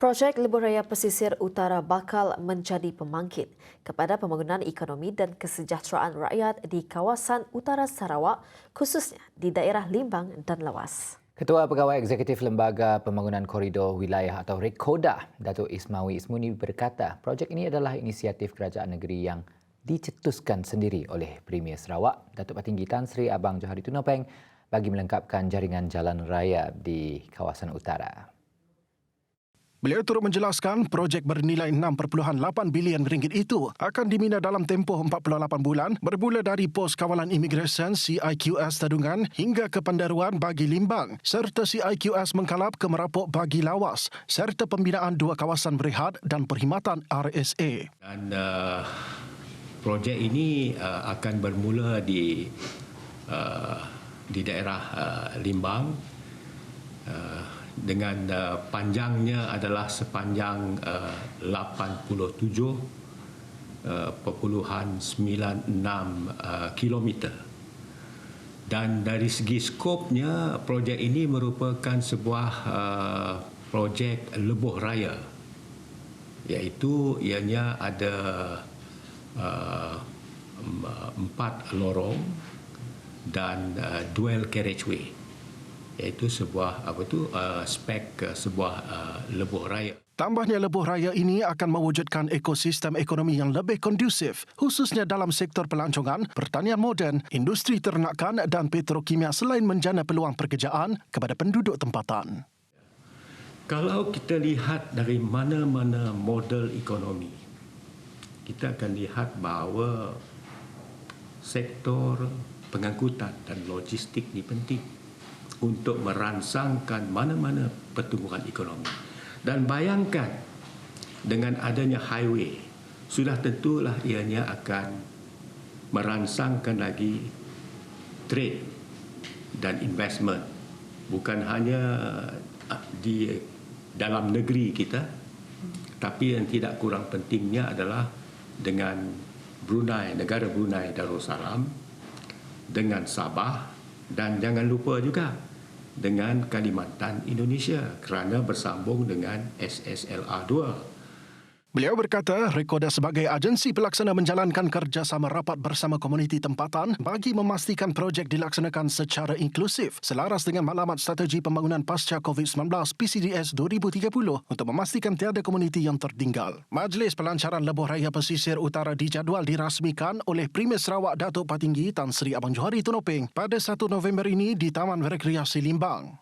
Projek Lebuh Raya Pesisir Utara bakal menjadi pembangkit kepada pembangunan ekonomi dan kesejahteraan rakyat di kawasan utara Sarawak, khususnya di daerah Limbang dan Lawas. Ketua Pegawai Eksekutif Lembaga Pembangunan Koridor Wilayah atau REKODA, Datuk Ismawi Ismuni berkata, projek ini adalah inisiatif kerajaan negeri yang dicetuskan sendiri oleh Premier Sarawak, Datuk Patinggi Tan Sri Abang Johari Tunopeng bagi melengkapkan jaringan jalan raya di kawasan utara. Beliau turut menjelaskan projek bernilai 6.8 bilion ringgit itu akan dibina dalam tempoh 48 bulan bermula dari pos kawalan imigresen CIQS Tadungan hingga ke pendaruan bagi Limbang serta CIQS Mengkalap ke Merapuk bagi Lawas serta pembinaan dua kawasan berehat dan perkhidmatan RSA. Dan projek ini akan bermula di daerah Limbang dengan panjangnya adalah sepanjang 87.96 kilometer. Dan dari segi skopnya, projek ini merupakan sebuah projek lebuh raya, iaitu ianya ada 4 lorong dan dual carriageway, iaitu sebuah spek sebuah lebuh raya. Tambahnya, lebuh raya ini akan mewujudkan ekosistem ekonomi yang lebih kondusif, khususnya dalam sektor pelancongan, pertanian moden, industri ternakan dan petrokimia selain menjana peluang pekerjaan kepada penduduk tempatan. Kalau kita lihat dari mana-mana model ekonomi, kita akan lihat bahawa sektor pengangkutan dan logistik ini penting untuk merangsangkan mana-mana pertumbuhan ekonomi. Dan bayangkan dengan adanya highway, sudah tentulah ianya akan merangsangkan lagi trade dan investment. Bukan hanya di dalam negeri kita, tapi yang tidak kurang pentingnya adalah dengan Brunei, negara Brunei Darussalam, dengan Sabah, dan jangan lupa juga dengan Kalimantan Indonesia kerana bersambung dengan SSLR 2. Beliau berkata, REKODA sebagai agensi pelaksana menjalankan kerjasama rapat bersama komuniti tempatan bagi memastikan projek dilaksanakan secara inklusif selaras dengan maklumat strategi pembangunan pasca COVID-19 PCDS 2030 untuk memastikan tiada komuniti yang tertinggal. Majlis Pelancaran Lebuh Raya Pesisir Utara dijadual dirasmikan oleh Premier Sarawak Datuk Patinggi Tan Sri Abang Johari Tunopeng pada 1 November ini di Taman Rekreasi Limbang.